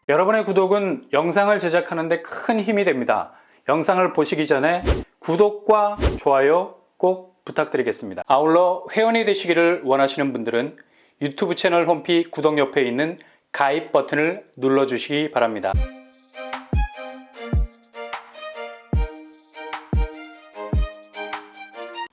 여러분의 구독은 영상을 제작하는 데 큰 힘이 됩니다. 영상을 보시기 전에 구독과 좋아요 꼭 부탁드리겠습니다. 아울러 회원이 되시기를 원하시는 분들은 유튜브 채널 홈피 구독 옆에 있는 가입 버튼을 눌러주시기 바랍니다.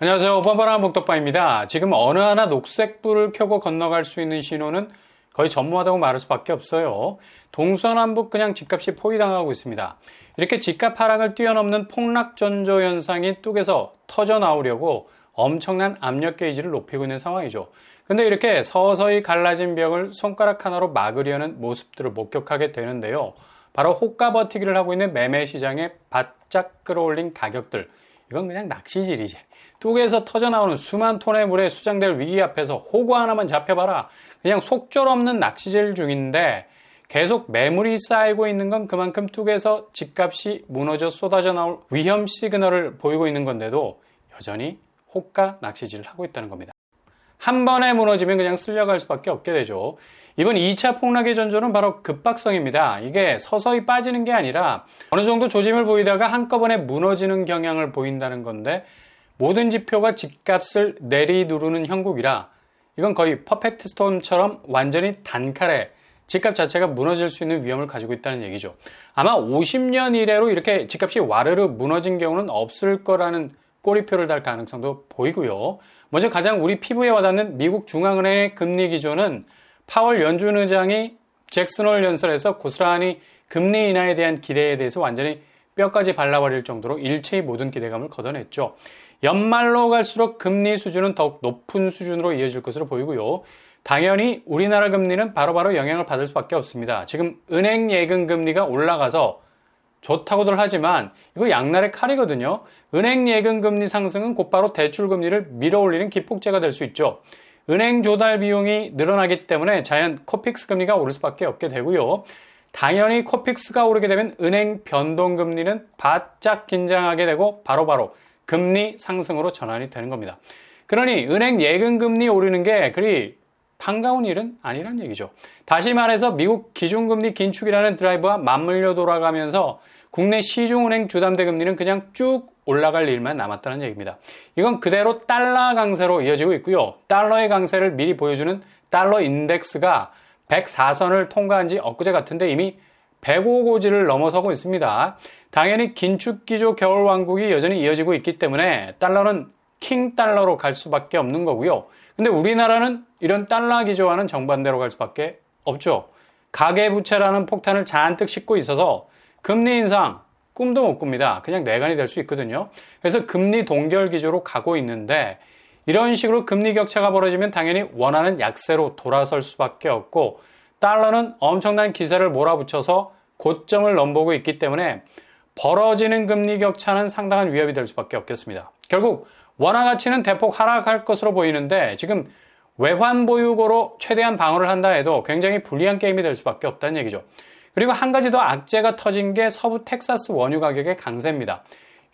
안녕하세요. 뻔뻔한 복덕바입니다. 지금 어느 하나 녹색불을 켜고 건너갈 수 있는 신호는 거의 전무하다고 말할 수밖에 없어요. 동서남북 그냥 집값이 포위당하고 있습니다. 이렇게 집값 하락을 뛰어넘는 폭락전조 현상이 뚝에서 터져 나오려고 엄청난 압력 게이지를 높이고 있는 상황이죠. 근데 이렇게 서서히 갈라진 벽을 손가락 하나로 막으려는 모습들을 목격하게 되는데요. 바로 호가 버티기를 하고 있는 매매 시장에 바짝 끌어올린 가격들. 이건 그냥 낚시질이지. 뚝에서 터져나오는 수만 톤의 물에 수장될 위기 앞에서 호구 하나만 잡혀봐라. 그냥 속절없는 낚시질 중인데 계속 매물이 쌓이고 있는 건 그만큼 뚝에서 집값이 무너져 쏟아져 나올 위험 시그널을 보이고 있는 건데도 여전히 호가 낚시질을 하고 있다는 겁니다. 한 번에 무너지면 그냥 쓸려갈 수밖에 없게 되죠. 이번 2차 폭락의 전조는 바로 급박성입니다. 이게 서서히 빠지는 게 아니라 어느 정도 조짐을 보이다가 한꺼번에 무너지는 경향을 보인다는 건데 모든 지표가 집값을 내리누르는 형국이라 이건 거의 퍼펙트 스톰처럼 완전히 단칼에 집값 자체가 무너질 수 있는 위험을 가지고 있다는 얘기죠. 아마 50년 이래로 이렇게 집값이 와르르 무너진 경우는 없을 거라는 꼬리표를 달 가능성도 보이고요. 먼저 가장 우리 피부에 와닿는 미국 중앙은행의 금리 기조는 파월 연준 의장이 잭슨홀 연설에서 고스란히 금리 인하에 대한 기대에 대해서 완전히 뼈까지 발라버릴 정도로 일체의 모든 기대감을 걷어냈죠. 연말로 갈수록 금리 수준은 더욱 높은 수준으로 이어질 것으로 보이고요. 당연히 우리나라 금리는 바로바로 영향을 받을 수밖에 없습니다. 지금 은행 예금 금리가 올라가서 좋다고들 하지만 이거 양날의 칼이거든요. 은행 예금 금리 상승은 곧바로 대출 금리를 밀어올리는 기폭제가 될 수 있죠. 은행 조달 비용이 늘어나기 때문에 자연 코픽스 금리가 오를 수밖에 없게 되고요. 당연히 코픽스가 오르게 되면 은행 변동금리는 바짝 긴장하게 되고 바로바로 금리 상승으로 전환이 되는 겁니다. 그러니 은행 예금금리 오르는 게 그리 반가운 일은 아니란 얘기죠. 다시 말해서 미국 기준금리 긴축이라는 드라이브와 맞물려 돌아가면서 국내 시중은행 주담대 금리는 그냥 쭉 올라갈 일만 남았다는 얘기입니다. 이건 그대로 달러 강세로 이어지고 있고요. 달러의 강세를 미리 보여주는 달러 인덱스가 104선을 통과한 지 엊그제 같은데 이미 105 고지를 넘어서고 있습니다. 당연히 긴축기조 겨울왕국이 여전히 이어지고 있기 때문에 달러는 킹달러로 갈 수밖에 없는 거고요. 근데 우리나라는 이런 달러 기조와는 정반대로 갈 수밖에 없죠. 가계부채라는 폭탄을 잔뜩 싣고 있어서 금리 인상 꿈도 못 꿉니다. 그냥 뇌관이 될 수 있거든요. 그래서 금리 동결 기조로 가고 있는데 이런 식으로 금리 격차가 벌어지면 당연히 원하는 약세로 돌아설 수밖에 없고 달러는 엄청난 기세를 몰아붙여서 고점을 넘보고 있기 때문에 벌어지는 금리 격차는 상당한 위협이 될 수밖에 없겠습니다. 결국 원화 가치는 대폭 하락할 것으로 보이는데 지금 외환 보유고로 최대한 방어를 한다 해도 굉장히 불리한 게임이 될 수밖에 없다는 얘기죠. 그리고 한 가지 더 악재가 터진 게 서부 텍사스 원유 가격의 강세입니다.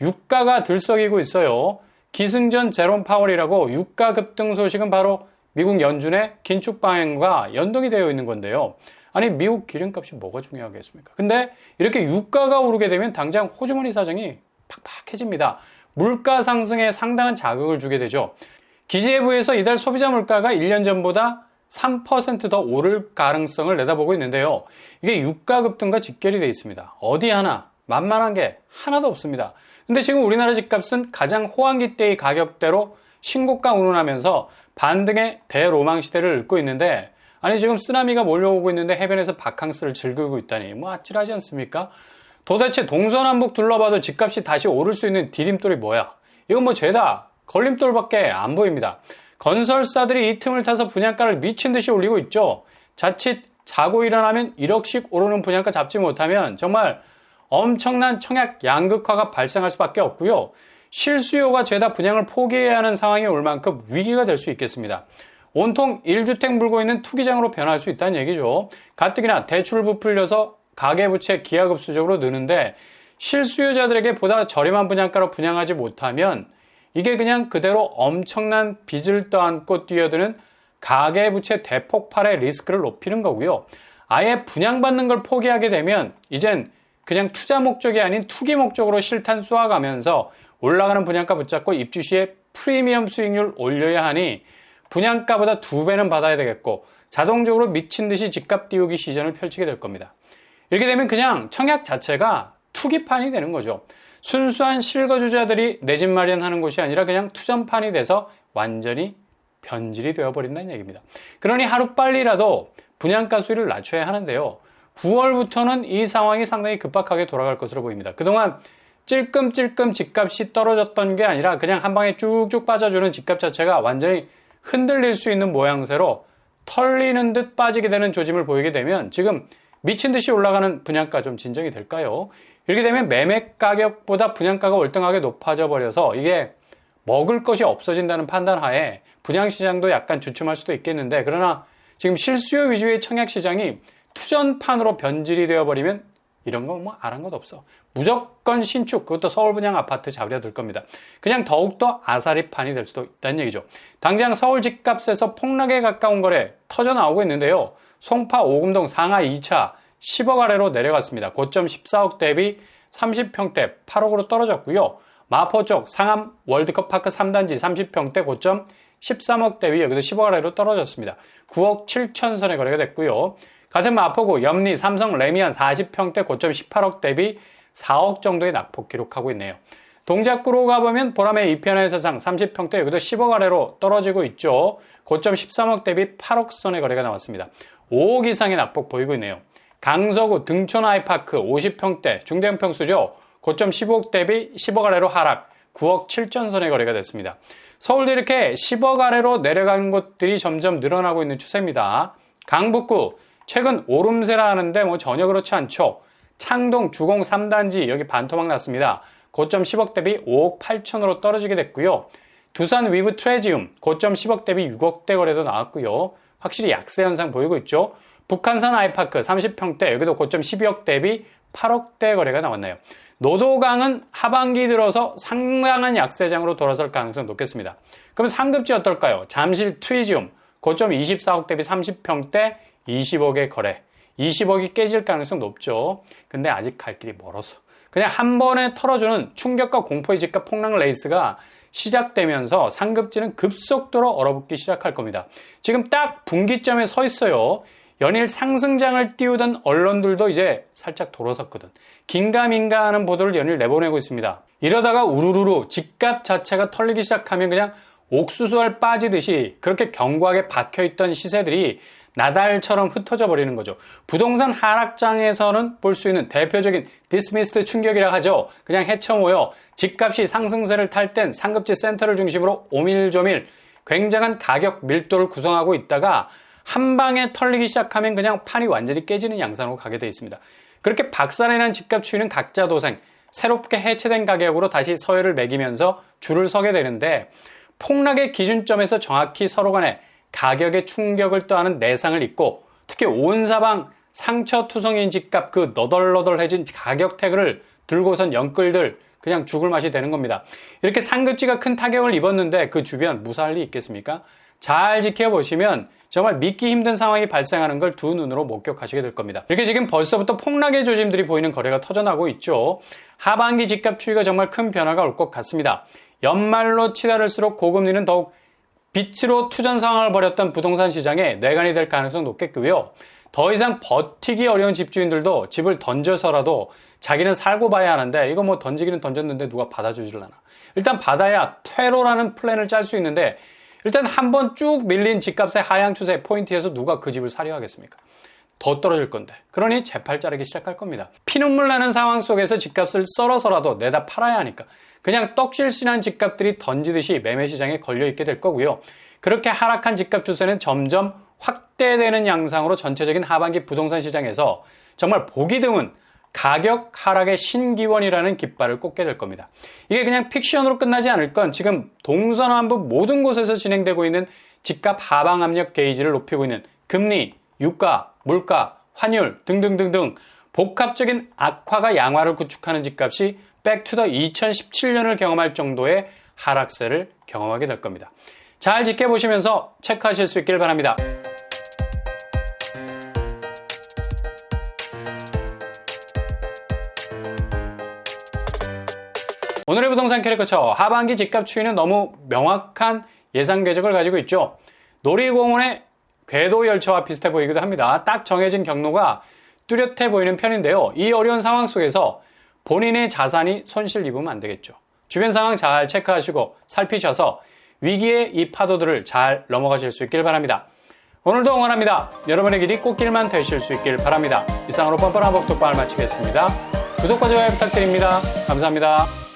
유가가 들썩이고 있어요. 기승전 제롬 파월이라고 유가 급등 소식은 바로 미국 연준의 긴축 방향과 연동이 되어 있는 건데요. 아니 미국 기름값이 뭐가 중요하겠습니까? 근데 이렇게 유가가 오르게 되면 당장 호주머니 사정이 팍팍해집니다. 물가 상승에 상당한 자극을 주게 되죠. 기재부에서 이달 소비자 물가가 1년 전보다 3% 더 오를 가능성을 내다보고 있는데요. 이게 유가 급등과 직결이 되어 있습니다. 어디 하나 만만한 게 하나도 없습니다. 근데 지금 우리나라 집값은 가장 호황기 때의 가격대로 신고가 운운하면서 반등의 대로망 시대를 읊고 있는데 아니 지금 쓰나미가 몰려오고 있는데 해변에서 바캉스를 즐기고 있다니 뭐 아찔하지 않습니까? 도대체 동서남북 둘러봐도 집값이 다시 오를 수 있는 디딤돌이 뭐야? 이건 뭐 죄다 걸림돌밖에 안 보입니다. 건설사들이 이 틈을 타서 분양가를 미친 듯이 올리고 있죠. 자칫 자고 일어나면 1억씩 오르는 분양가 잡지 못하면 정말 엄청난 청약 양극화가 발생할 수밖에 없고요. 실수요가 죄다 분양을 포기해야 하는 상황이 올 만큼 위기가 될 수 있겠습니다. 온통 1주택 물고 있는 투기장으로 변할 수 있다는 얘기죠. 가뜩이나 대출 부풀려서 가계부채 기하급수적으로 느는데 실수요자들에게 보다 저렴한 분양가로 분양하지 못하면 이게 그냥 그대로 엄청난 빚을 떠안고 뛰어드는 가계부채 대폭발의 리스크를 높이는 거고요. 아예 분양받는 걸 포기하게 되면 이젠 그냥 투자 목적이 아닌 투기 목적으로 실탄 쏘아가면서 올라가는 분양가 붙잡고 입주 시에 프리미엄 수익률 올려야 하니 분양가보다 2배는 받아야 되겠고 자동적으로 미친 듯이 집값 띄우기 시전을 펼치게 될 겁니다. 이렇게 되면 그냥 청약 자체가 투기판이 되는 거죠. 순수한 실거주자들이 내 집 마련하는 곳이 아니라 그냥 투전판이 돼서 완전히 변질이 되어버린다는 얘기입니다. 그러니 하루빨리라도 분양가 수위를 낮춰야 하는데요. 9월부터는 이 상황이 상당히 급박하게 돌아갈 것으로 보입니다. 그동안 찔끔찔끔 집값이 떨어졌던 게 아니라 그냥 한 방에 쭉쭉 빠져주는 집값 자체가 완전히 흔들릴 수 있는 모양새로 털리는 듯 빠지게 되는 조짐을 보이게 되면 지금 미친 듯이 올라가는 분양가 좀 진정이 될까요? 이렇게 되면 매매 가격보다 분양가가 월등하게 높아져 버려서 이게 먹을 것이 없어진다는 판단 하에 분양시장도 약간 주춤할 수도 있겠는데, 그러나 지금 실수요 위주의 청약시장이 투전판으로 변질이 되어버리면 이런 거 뭐 안 한 것 없어. 무조건 신축, 그것도 서울 분양 아파트 잡려들 겁니다. 그냥 더욱더 아사리판이 될 수도 있다는 얘기죠. 당장 서울 집값에서 폭락에 가까운 거래 터져 나오고 있는데요. 송파 오금동 상하 2차 10억 아래로 내려갔습니다. 고점 14억 대비 30평대 8억으로 떨어졌고요. 마포 쪽 상암 월드컵 파크 3단지 30평대 고점 13억 대비 여기도 10억 아래로 떨어졌습니다. 9억 7천 선에 거래가 됐고요. 같은 마포구 염리 삼성 레미안 40평대 고점 18억 대비 4억 정도의 낙폭 기록하고 있네요. 동작구로 가보면 보람의 이편의 세상 30평대 여기도 10억 아래로 떨어지고 있죠. 고점 13억 대비 8억 선의 거래가 나왔습니다. 5억 이상의 낙폭 보이고 있네요. 강서구 등촌 아이파크 50평대 중대형 평수죠. 고점 15억 대비 10억 아래로 하락 9억 7천 선의 거래가 됐습니다. 서울도 이렇게 10억 아래로 내려간 곳들이 점점 늘어나고 있는 추세입니다. 강북구 최근 오름세라 하는데 뭐 전혀 그렇지 않죠. 창동 주공 3단지 여기 반토막 났습니다. 고점 10억 대비 5억 8천으로 떨어지게 됐고요. 두산 위브 트레지움 고점 10억 대비 6억대 거래도 나왔고요. 확실히 약세 현상 보이고 있죠. 북한산 아이파크 30평대 여기도 고점 12억 대비 8억대 거래가 나왔나요. 노도강은 하반기 들어서 상당한 약세장으로 돌아설 가능성이 높겠습니다. 그럼 상급지 어떨까요? 잠실 트리지움 고점 24억 대비 30평대 20억의 거래. 20억이 깨질 가능성 높죠. 근데 아직 갈 길이 멀어서. 그냥 한 번에 털어주는 충격과 공포의 집값 폭락 레이스가 시작되면서 상급지는 급속도로 얼어붙기 시작할 겁니다. 지금 딱 분기점에 서 있어요. 연일 상승장을 띄우던 언론들도 이제 살짝 돌아섰거든. 긴가민가 하는 보도를 연일 내보내고 있습니다. 이러다가 우르르르 집값 자체가 털리기 시작하면 그냥 옥수수알 빠지듯이 그렇게 견고하게 박혀있던 시세들이 나달처럼 흩어져 버리는 거죠. 부동산 하락장에서는 볼 수 있는 대표적인 디스미스트 충격이라 하죠. 그냥 헤쳐모여 집값이 상승세를 탈 땐 상급지 센터를 중심으로 오밀조밀 굉장한 가격 밀도를 구성하고 있다가 한 방에 털리기 시작하면 그냥 판이 완전히 깨지는 양상으로 가게 되어 있습니다. 그렇게 박살내는 집값 추이는 각자 도생, 새롭게 해체된 가격으로 다시 서열을 매기면서 줄을 서게 되는데, 폭락의 기준점에서 정확히 서로 간에 가격의 충격을 떠하는 내상을 입고 특히 온 사방 상처투성인 집값 그 너덜너덜해진 가격 태그를 들고선 영끌들 그냥 죽을 맛이 되는 겁니다. 이렇게 상급지가 큰 타격을 입었는데 그 주변 무사할 리 있겠습니까? 잘 지켜보시면 정말 믿기 힘든 상황이 발생하는 걸 두 눈으로 목격하시게 될 겁니다. 이렇게 지금 벌써부터 폭락의 조짐들이 보이는 거래가 터져나고 있죠. 하반기 집값 추이가 정말 큰 변화가 올 것 같습니다. 연말로 치달을수록 고금리는 더욱 빛으로 투전 상황을 벌였던 부동산 시장에 내관이 될 가능성 높겠고요. 더 이상 버티기 어려운 집주인들도 집을 던져서라도 자기는 살고 봐야 하는데, 이거 뭐 던지기는 던졌는데 누가 받아주질 않아. 일단 받아야 퇴로라는 플랜을 짤 수 있는데, 일단 한번 쭉 밀린 집값의 하향 추세 포인트에서 누가 그 집을 사려 하겠습니까? 더 떨어질 건데. 그러니 재팔 자르기 시작할 겁니다. 피눈물 나는 상황 속에서 집값을 썰어서라도 내다 팔아야 하니까 그냥 떡실신한 집값들이 던지듯이 매매시장에 걸려있게 될 거고요. 그렇게 하락한 집값 추세는 점점 확대되는 양상으로 전체적인 하반기 부동산 시장에서 정말 보기 드문 가격 하락의 신기원이라는 깃발을 꽂게 될 겁니다. 이게 그냥 픽션으로 끝나지 않을 건 지금 동서남북 모든 곳에서 진행되고 있는 집값 하방 압력 게이지를 높이고 있는 금리, 유가, 물가, 환율 등등등등 복합적인 악화가 양화를 구축하는 집값이 백투더 2017년을 경험할 정도의 하락세를 경험하게 될 겁니다. 잘 지켜보시면서 체크하실 수 있길 바랍니다. 오늘의 부동산 캐릭터처 하반기 집값 추이는 너무 명확한 예상 궤적을 가지고 있죠. 놀이공원의 궤도 열차와 비슷해 보이기도 합니다. 딱 정해진 경로가 뚜렷해 보이는 편인데요. 이 어려운 상황 속에서 본인의 자산이 손실 입으면 안 되겠죠. 주변 상황 잘 체크하시고 살피셔서 위기의 이 파도들을 잘 넘어가실 수 있길 바랍니다. 오늘도 응원합니다. 여러분의 길이 꽃길만 되실 수 있길 바랍니다. 이상으로 뻔뻔한 복덕방을 마치겠습니다. 구독과 좋아요 부탁드립니다. 감사합니다.